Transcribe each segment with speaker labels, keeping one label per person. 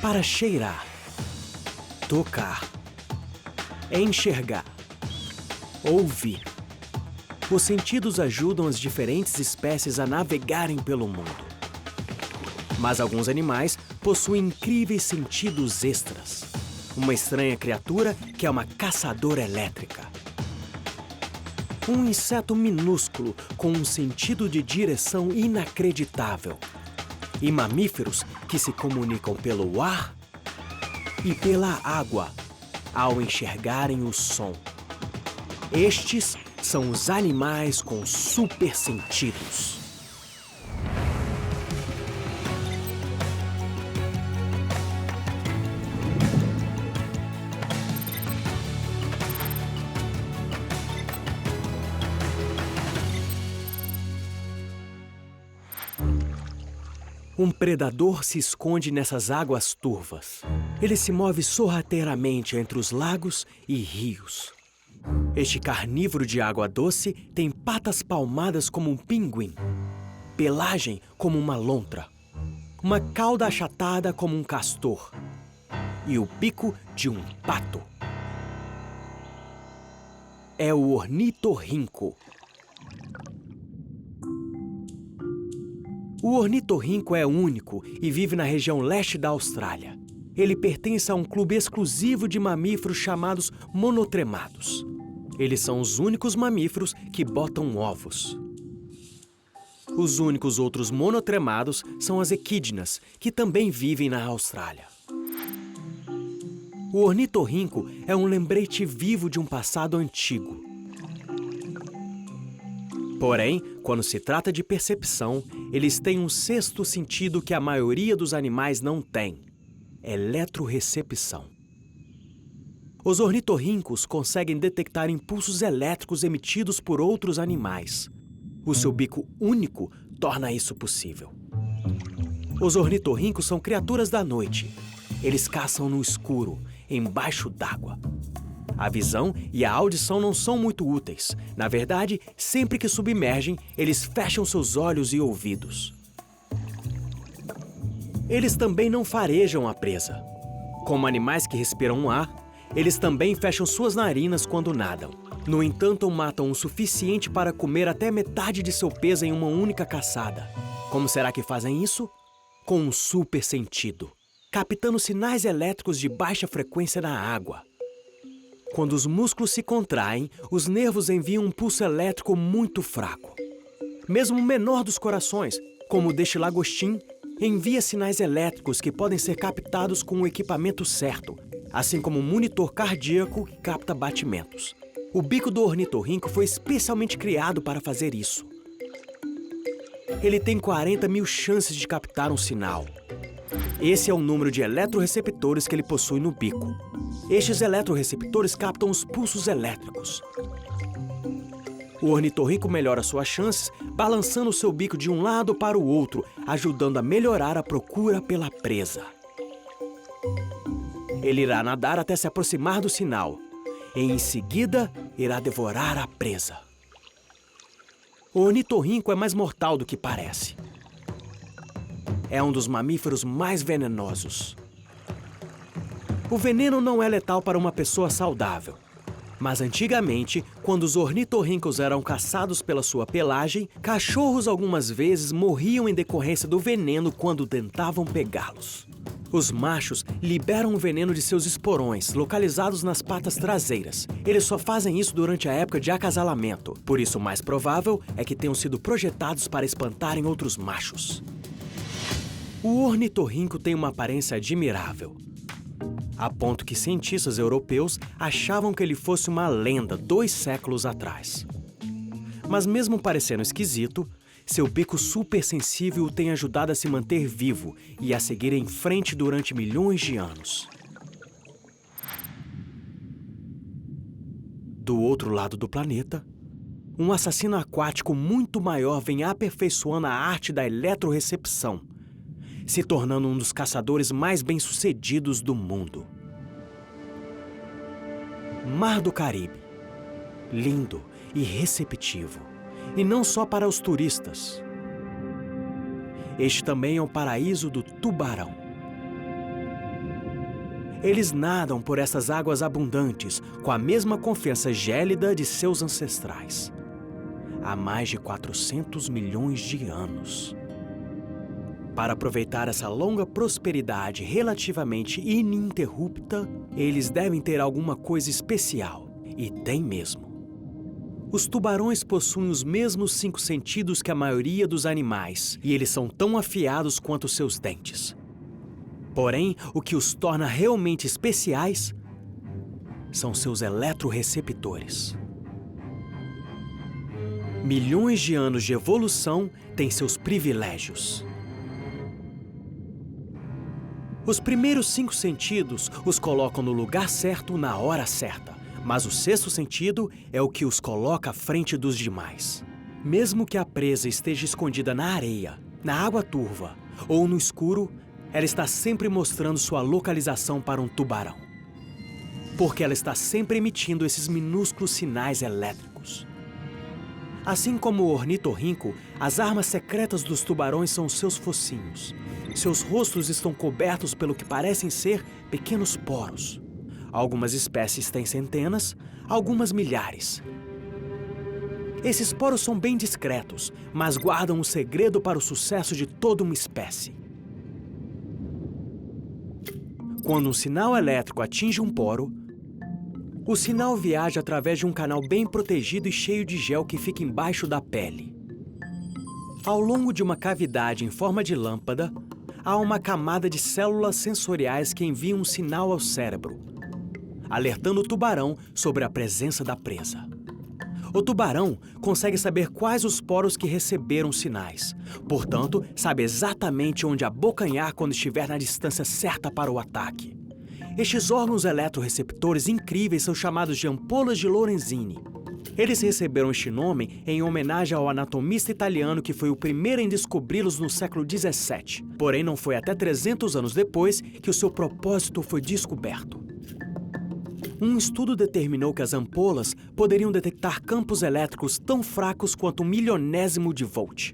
Speaker 1: Para cheirar, tocar, enxergar, ouvir. Os sentidos ajudam as diferentes espécies a navegarem pelo mundo. Mas alguns animais possuem incríveis sentidos extras. Uma estranha criatura que é uma caçadora elétrica. Um inseto minúsculo com um sentido de direção inacreditável. E mamíferos que se comunicam pelo ar e pela água ao enxergarem o som. Estes são os animais com super sentidos. Um predador se esconde nessas águas turvas. Ele se move sorrateiramente entre os lagos e rios. Este carnívoro de água doce tem patas palmadas como um pinguim, pelagem como uma lontra, uma cauda achatada como um castor e o bico de um pato. É o ornitorrinco. O ornitorrinco é único e vive na região leste da Austrália. Ele pertence a um clube exclusivo de mamíferos chamados monotremados. Eles são os únicos mamíferos que botam ovos. Os únicos outros monotremados são as equídenas, que também vivem na Austrália. O ornitorrinco é um lembrete vivo de um passado antigo. Porém, quando se trata de percepção, eles têm um sexto sentido que a maioria dos animais não tem: eletrorecepção. Os ornitorrincos conseguem detectar impulsos elétricos emitidos por outros animais. O seu bico único torna isso possível. Os ornitorrincos são criaturas da noite. Eles caçam no escuro, embaixo d'água. A visão e a audição não são muito úteis. Na verdade, sempre que submergem, eles fecham seus olhos e ouvidos. Eles também não farejam a presa. Como animais que respiram ar, eles também fecham suas narinas quando nadam. No entanto, matam o suficiente para comer até metade de seu peso em uma única caçada. Como será que fazem isso? Com um super sentido, captando sinais elétricos de baixa frequência na água. Quando os músculos se contraem, os nervos enviam um pulso elétrico muito fraco. Mesmo o menor dos corações, como o deste lagostim, envia sinais elétricos que podem ser captados com o equipamento certo, assim como um monitor cardíaco que capta batimentos. O bico do ornitorrinco foi especialmente criado para fazer isso. Ele tem 40 mil chances de captar um sinal. Esse é o número de eletroreceptores que ele possui no bico. Estes eletroreceptores captam os pulsos elétricos. O ornitorrinco melhora suas chances balançando seu bico de um lado para o outro, ajudando a melhorar a procura pela presa. Ele irá nadar até se aproximar do sinal e, em seguida, irá devorar a presa. O ornitorrinco é mais mortal do que parece. É um dos mamíferos mais venenosos. O veneno não é letal para uma pessoa saudável. Mas antigamente, quando os ornitorrincos eram caçados pela sua pelagem, cachorros algumas vezes morriam em decorrência do veneno quando tentavam pegá-los. Os machos liberam o veneno de seus esporões, localizados nas patas traseiras. Eles só fazem isso durante a época de acasalamento. Por isso, o mais provável é que tenham sido projetados para espantarem outros machos. O ornitorrinco tem uma aparência admirável, a ponto que cientistas europeus achavam que ele fosse uma lenda 2 séculos atrás. Mas mesmo parecendo esquisito, seu bico supersensível o tem ajudado a se manter vivo e a seguir em frente durante milhões de anos. Do outro lado do planeta, um assassino aquático muito maior vem aperfeiçoando a arte da eletrorecepção, se tornando um dos caçadores mais bem-sucedidos do mundo. Mar do Caribe. Lindo e receptivo. E não só para os turistas. Este também é o paraíso do tubarão. Eles nadam por essas águas abundantes com a mesma confiança gélida de seus ancestrais. Há mais de 400 milhões de anos. Para aproveitar essa longa prosperidade relativamente ininterrupta, eles devem ter alguma coisa especial. E tem mesmo. Os tubarões possuem os mesmos 5 sentidos que a maioria dos animais, e eles são tão afiados quanto seus dentes. Porém, o que os torna realmente especiais são seus eletroreceptores. Milhões de anos de evolução têm seus privilégios. Os primeiros 5 sentidos os colocam no lugar certo na hora certa, mas o 6º sentido é o que os coloca à frente dos demais. Mesmo que a presa esteja escondida na areia, na água turva ou no escuro, ela está sempre mostrando sua localização para um tubarão. Porque ela está sempre emitindo esses minúsculos sinais elétricos. Assim como o ornitorrinco, as armas secretas dos tubarões são seus focinhos. Seus rostos estão cobertos pelo que parecem ser pequenos poros. Algumas espécies têm centenas, algumas milhares. Esses poros são bem discretos, mas guardam um segredo para o sucesso de toda uma espécie. Quando um sinal elétrico atinge um poro, o sinal viaja através de um canal bem protegido e cheio de gel que fica embaixo da pele. Ao longo de uma cavidade em forma de lâmpada, há uma camada de células sensoriais que enviam um sinal ao cérebro, alertando o tubarão sobre a presença da presa. O tubarão consegue saber quais os poros que receberam sinais. Portanto, sabe exatamente onde abocanhar quando estiver na distância certa para o ataque. Estes órgãos eletroreceptores incríveis são chamados de ampolas de Lorenzini. Eles receberam este nome em homenagem ao anatomista italiano que foi o primeiro em descobri-los no século XVII. Porém, não foi até 300 anos depois que o seu propósito foi descoberto. Um estudo determinou que as ampolas poderiam detectar campos elétricos tão fracos quanto 1/1000º de volt.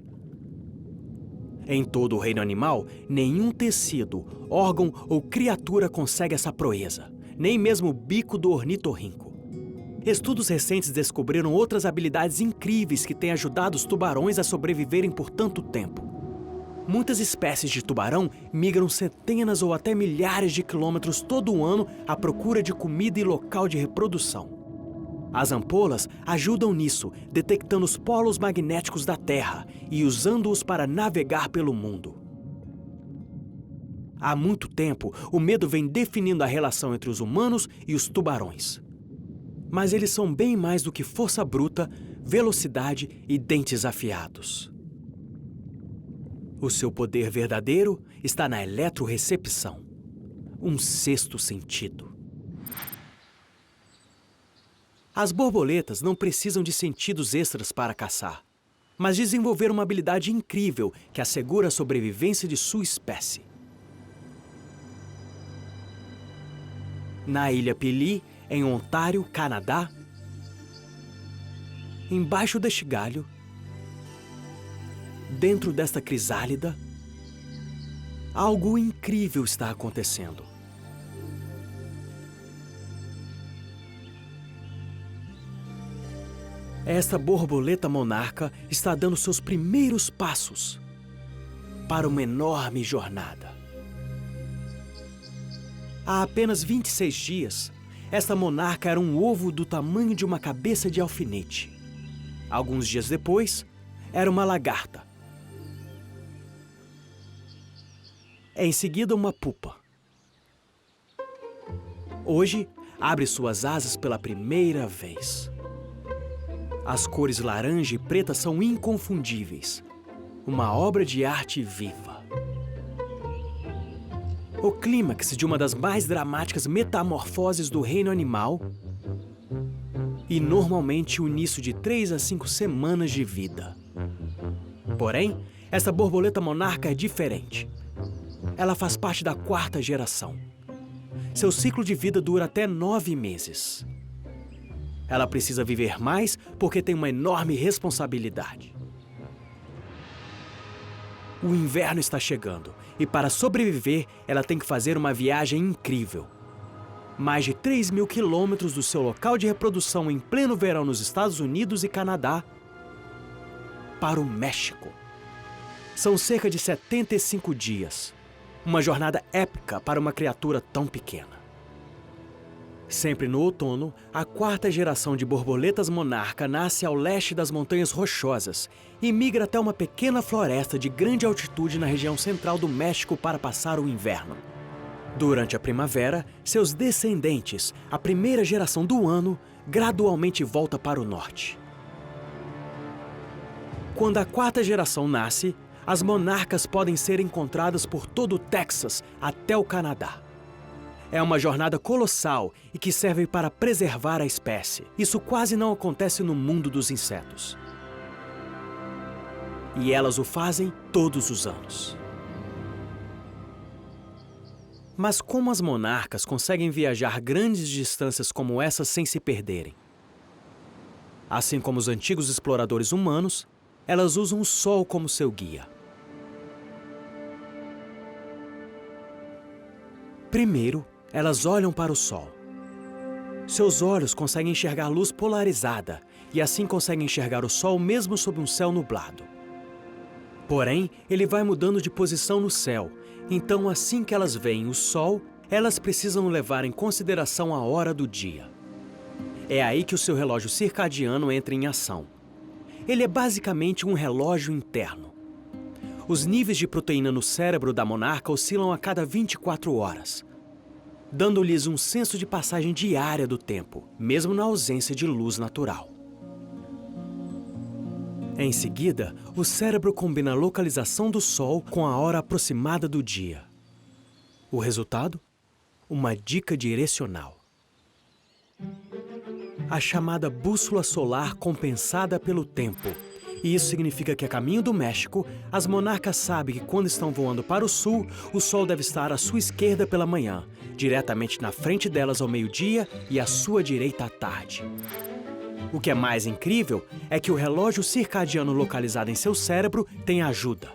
Speaker 1: Em todo o reino animal, nenhum tecido, órgão ou criatura consegue essa proeza, nem mesmo o bico do ornitorrinco. Estudos recentes descobriram outras habilidades incríveis que têm ajudado os tubarões a sobreviverem por tanto tempo. Muitas espécies de tubarão migram centenas ou até milhares de quilômetros todo o ano à procura de comida e local de reprodução. As ampolas ajudam nisso, detectando os polos magnéticos da Terra e usando-os para navegar pelo mundo. Há muito tempo, o medo vem definindo a relação entre os humanos e os tubarões. Mas eles são bem mais do que força bruta, velocidade e dentes afiados. O seu poder verdadeiro está na eletrorecepção, um 6º sentido. As borboletas não precisam de sentidos extras para caçar, mas desenvolveram uma habilidade incrível que assegura a sobrevivência de sua espécie. Na ilha Pelee, em Ontário, Canadá, embaixo deste galho, dentro desta crisálida, algo incrível está acontecendo. Esta borboleta monarca está dando seus primeiros passos para uma enorme jornada. Há apenas 26 dias, esta monarca era um ovo do tamanho de uma cabeça de alfinete. Alguns dias depois, era uma lagarta. Em seguida, uma pupa. Hoje, abre suas asas pela primeira vez. As cores laranja e preta são inconfundíveis. Uma obra de arte viva. O clímax de uma das mais dramáticas metamorfoses do reino animal e normalmente o início de 3 a 5 semanas de vida. Porém, essa borboleta monarca é diferente. Ela faz parte da 4ª geração. Seu ciclo de vida dura até 9 meses. Ela precisa viver mais porque tem uma enorme responsabilidade. O inverno está chegando e para sobreviver, ela tem que fazer uma viagem incrível. mais de 3.000 quilômetros do seu local de reprodução em pleno verão nos Estados Unidos e Canadá, para o México. São cerca de 75 dias, uma jornada épica para uma criatura tão pequena. Sempre no outono, a quarta geração de borboletas monarca nasce ao leste das Montanhas Rochosas e migra até uma pequena floresta de grande altitude na região central do México para passar o inverno. Durante a primavera, seus descendentes, a primeira geração do ano, gradualmente volta para o norte. Quando a quarta geração nasce, as monarcas podem ser encontradas por todo o Texas até o Canadá. É uma jornada colossal e que serve para preservar a espécie. Isso quase não acontece no mundo dos insetos. E elas o fazem todos os anos. Mas como as monarcas conseguem viajar grandes distâncias como essa sem se perderem? Assim como os antigos exploradores humanos, elas usam o sol como seu guia. Primeiro, elas olham para o sol. Seus olhos conseguem enxergar luz polarizada e assim conseguem enxergar o sol mesmo sob um céu nublado. Porém, ele vai mudando de posição no céu, então assim que elas veem o sol, elas precisam levar em consideração a hora do dia. É aí que o seu relógio circadiano entra em ação. Ele é basicamente um relógio interno. Os níveis de proteína no cérebro da monarca oscilam a cada 24 horas. Dando-lhes um senso de passagem diária do tempo, mesmo na ausência de luz natural. Em seguida, o cérebro combina a localização do Sol com a hora aproximada do dia. O resultado? Uma dica direcional. A chamada bússola solar compensada pelo tempo. E isso significa que a caminho do México, as monarcas sabem que quando estão voando para o sul, o Sol deve estar à sua esquerda pela manhã, diretamente na frente delas ao meio-dia e à sua direita à tarde. O que é mais incrível é que o relógio circadiano localizado em seu cérebro tem ajuda.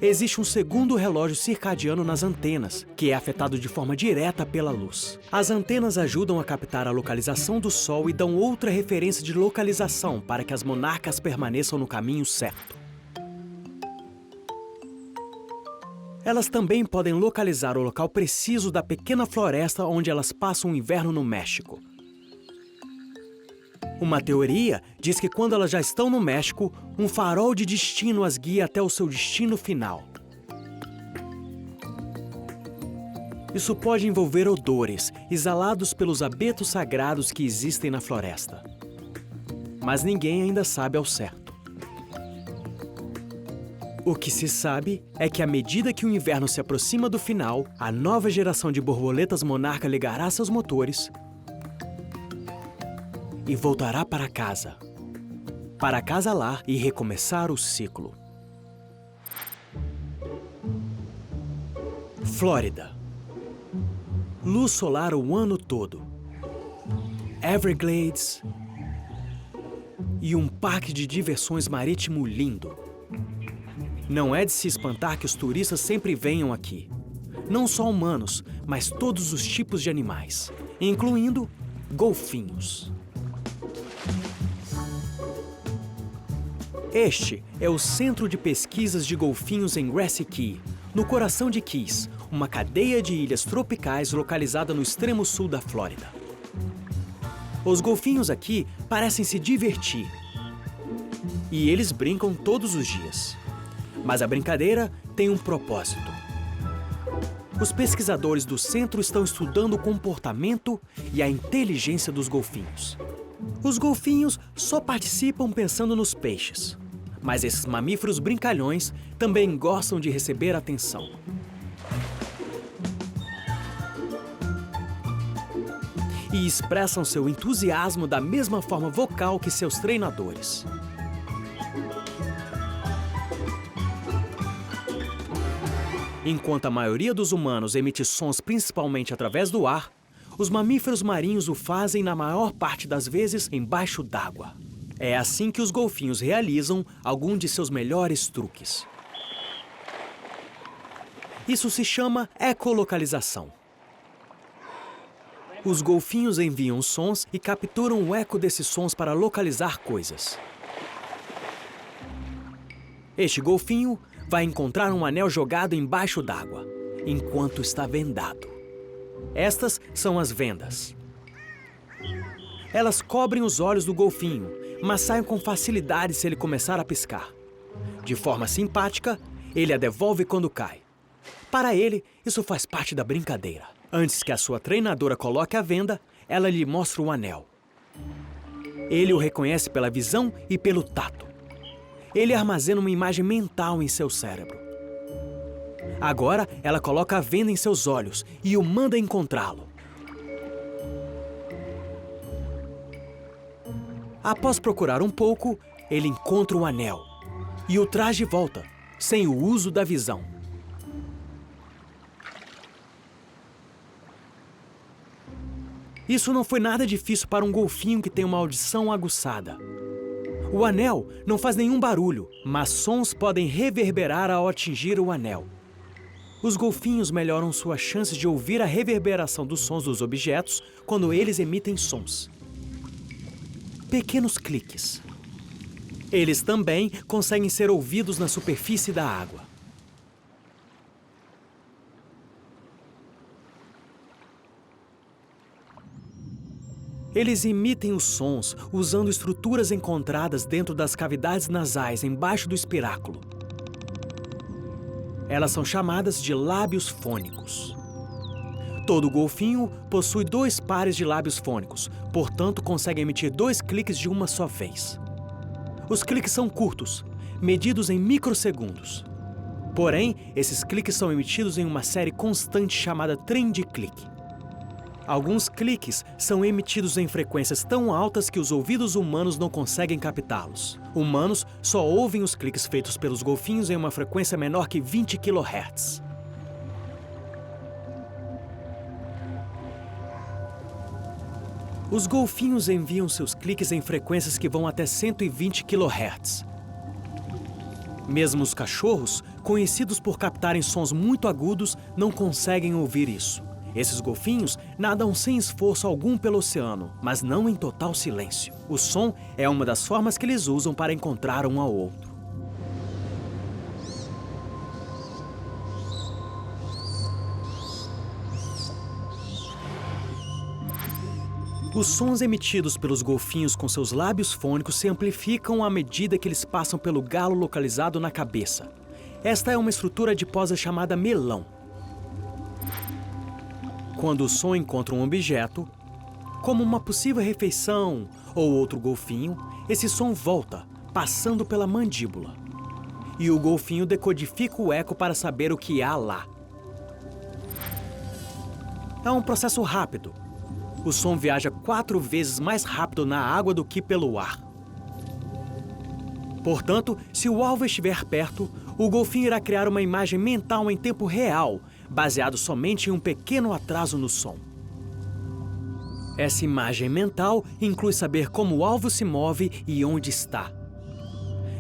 Speaker 1: Existe um segundo relógio circadiano nas antenas, que é afetado de forma direta pela luz. As antenas ajudam a captar a localização do Sol e dão outra referência de localização para que as monarcas permaneçam no caminho certo. Elas também podem localizar o local preciso da pequena floresta onde elas passam o inverno no México. Uma teoria diz que quando elas já estão no México, um farol de destino as guia até o seu destino final. Isso pode envolver odores exalados pelos abetos sagrados que existem na floresta. Mas ninguém ainda sabe ao certo. O que se sabe é que à medida que o inverno se aproxima do final, a nova geração de borboletas monarca ligará seus motores e voltará para casa lá e recomeçar o ciclo. Flórida. Luz solar o ano todo. Everglades e um parque de diversões marítimo lindo. Não é de se espantar que os turistas sempre venham aqui. Não só humanos, mas todos os tipos de animais, incluindo golfinhos. Este é o Centro de Pesquisas de Golfinhos em Grassy Key, no coração de Keys, uma cadeia de ilhas tropicais localizada no extremo sul da Flórida. Os golfinhos aqui parecem se divertir. E eles brincam todos os dias. Mas a brincadeira tem um propósito. Os pesquisadores do centro estão estudando o comportamento e a inteligência dos golfinhos. Os golfinhos só participam pensando nos peixes. Mas esses mamíferos brincalhões também gostam de receber atenção. E expressam seu entusiasmo da mesma forma vocal que seus treinadores. Enquanto a maioria dos humanos emite sons principalmente através do ar, os mamíferos marinhos o fazem na maior parte das vezes embaixo d'água. É assim que os golfinhos realizam algum de seus melhores truques. Isso se chama ecolocalização. Os golfinhos enviam sons e capturam o eco desses sons para localizar coisas. Este golfinho vai encontrar um anel jogado embaixo d'água, enquanto está vendado. Estas são as vendas. Elas cobrem os olhos do golfinho, mas saem com facilidade se ele começar a piscar. De forma simpática, ele a devolve quando cai. Para ele, isso faz parte da brincadeira. Antes que a sua treinadora coloque a venda, ela lhe mostra o anel. Ele o reconhece pela visão e pelo tato. Ele armazena uma imagem mental em seu cérebro. Agora, ela coloca a venda em seus olhos e o manda encontrá-lo. Após procurar um pouco, ele encontra o anel e o traz de volta, sem o uso da visão. Isso não foi nada difícil para um golfinho que tem uma audição aguçada. O anel não faz nenhum barulho, mas sons podem reverberar ao atingir o anel. Os golfinhos melhoram suas chances de ouvir a reverberação dos sons dos objetos quando eles emitem sons. Pequenos cliques. Eles também conseguem ser ouvidos na superfície da água. Eles emitem os sons usando estruturas encontradas dentro das cavidades nasais embaixo do espiráculo. Elas são chamadas de lábios fônicos. Todo golfinho possui 2 pares de lábios fônicos, portanto consegue emitir 2 cliques de uma só vez. Os cliques são curtos, medidos em microsegundos. Porém, esses cliques são emitidos em uma série constante chamada trem de clique. Alguns cliques são emitidos em frequências tão altas que os ouvidos humanos não conseguem captá-los. Humanos só ouvem os cliques feitos pelos golfinhos em uma frequência menor que 20 kHz. Os golfinhos enviam seus cliques em frequências que vão até 120 kHz. Mesmo os cachorros, conhecidos por captarem sons muito agudos, não conseguem ouvir isso. Esses golfinhos nadam sem esforço algum pelo oceano, mas não em total silêncio. O som é uma das formas que eles usam para encontrar um ao outro. Os sons emitidos pelos golfinhos com seus lábios fônicos se amplificam à medida que eles passam pelo galo localizado na cabeça. Esta é uma estrutura adiposa chamada melão. Quando o som encontra um objeto, como uma possível refeição ou outro golfinho, esse som volta, passando pela mandíbula. E o golfinho decodifica o eco para saber o que há lá. É um processo rápido. O som viaja 4 vezes mais rápido na água do que pelo ar. Portanto, se o alvo estiver perto, o golfinho irá criar uma imagem mental em tempo real, baseado somente em um pequeno atraso no som. Essa imagem mental inclui saber como o alvo se move e onde está.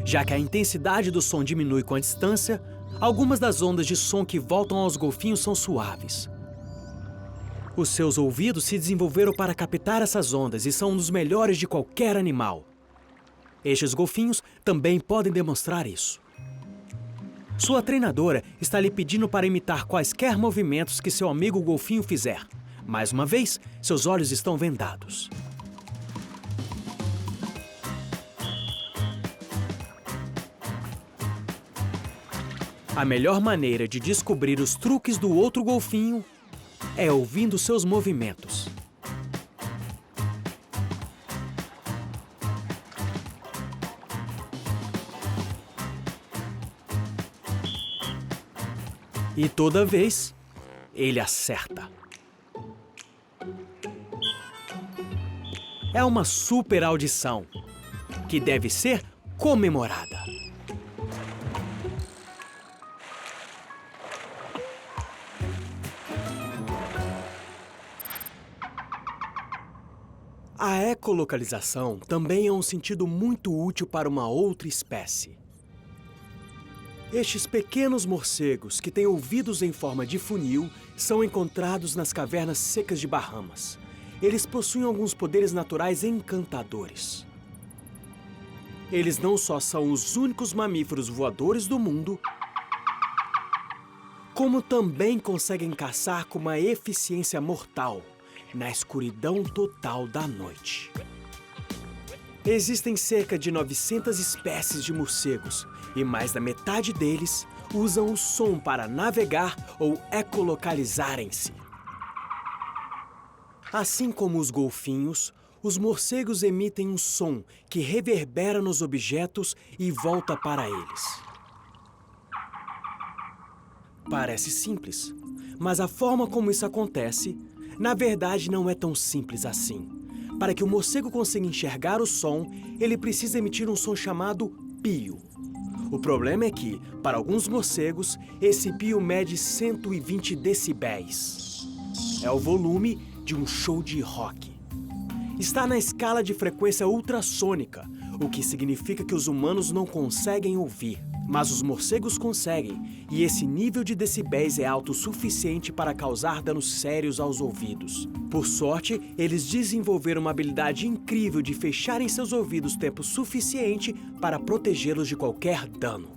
Speaker 1: Já que a intensidade do som diminui com a distância, algumas das ondas de som que voltam aos golfinhos são suaves. Os seus ouvidos se desenvolveram para captar essas ondas e são um dos melhores de qualquer animal. Estes golfinhos também podem demonstrar isso. Sua treinadora está lhe pedindo para imitar quaisquer movimentos que seu amigo golfinho fizer. Mais uma vez, seus olhos estão vendados. A melhor maneira de descobrir os truques do outro golfinho é ouvindo seus movimentos. E toda vez, ele acerta. É uma super audição, que deve ser comemorada. A ecolocalização também é um sentido muito útil para uma outra espécie. Estes pequenos morcegos, que têm ouvidos em forma de funil, são encontrados nas cavernas secas de Bahamas. eles possuem alguns poderes naturais encantadores. Eles não só são os únicos mamíferos voadores do mundo, como também conseguem caçar com uma eficiência mortal na escuridão total da noite. Existem cerca de 900 espécies de morcegos e mais da metade deles usam o som para navegar ou ecolocalizarem-se. Assim como os golfinhos, os morcegos emitem um som que reverbera nos objetos e volta para eles. Parece simples, mas a forma como isso acontece, na verdade, não é tão simples assim. Para que o morcego consiga enxergar o som, ele precisa emitir um som chamado pio. O problema é que, para alguns morcegos, esse pio mede 120 decibéis. É o volume de um show de rock. Está na escala de frequência ultrassônica, o que significa que os humanos não conseguem ouvir. Mas os morcegos conseguem, e esse nível de decibéis é alto o suficiente para causar danos sérios aos ouvidos. Por sorte, eles desenvolveram uma habilidade incrível de fecharem seus ouvidos tempo suficiente para protegê-los de qualquer dano.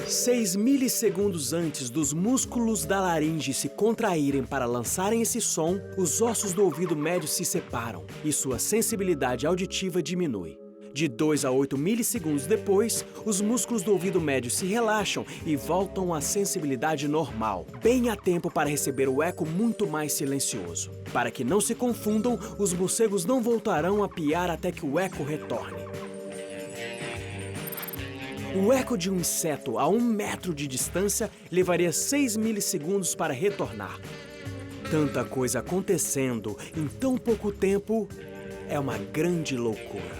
Speaker 1: 6 milissegundos antes dos músculos da laringe se contraírem para lançarem esse som, os ossos do ouvido médio se separam e sua sensibilidade auditiva diminui. De 2 a 8 milissegundos depois, os músculos do ouvido médio se relaxam e voltam à sensibilidade normal, bem a tempo para receber o eco muito mais silencioso. Para que não se confundam, os morcegos não voltarão a piar até que o eco retorne. O eco de um inseto a 1 metro de distância levaria 6 milissegundos para retornar. Tanta coisa acontecendo em tão pouco tempo é uma grande loucura.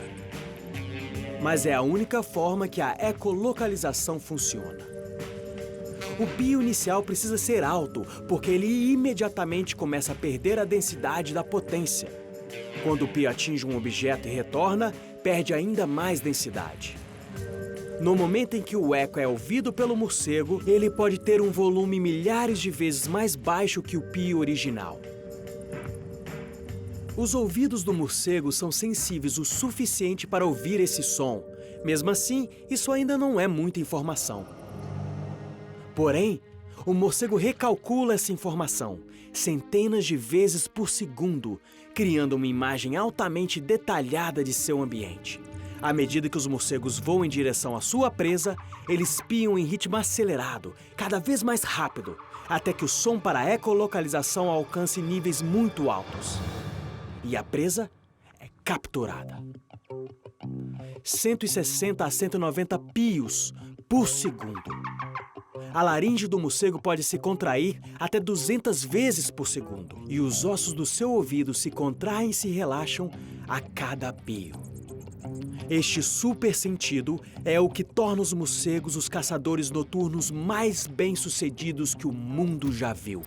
Speaker 1: Mas é a única forma que a ecolocalização funciona. O pio inicial precisa ser alto, porque ele imediatamente começa a perder a densidade da potência. Quando o pio atinge um objeto e retorna, perde ainda mais densidade. No momento em que o eco é ouvido pelo morcego, ele pode ter um volume milhares de vezes mais baixo que o pio original. Os ouvidos do morcego são sensíveis o suficiente para ouvir esse som. Mesmo assim, isso ainda não é muita informação. Porém, o morcego recalcula essa informação centenas de vezes por segundo, criando uma imagem altamente detalhada de seu ambiente. À medida que os morcegos voam em direção à sua presa, eles piam em ritmo acelerado, cada vez mais rápido, até que o som para a ecolocalização alcance níveis muito altos. E a presa é capturada. 160 a 190 pios por segundo. A laringe do morcego pode se contrair até 200 vezes por segundo. E os ossos do seu ouvido se contraem e se relaxam a cada pio. Este super sentido é o que torna os morcegos os caçadores noturnos mais bem-sucedidos que o mundo já viu.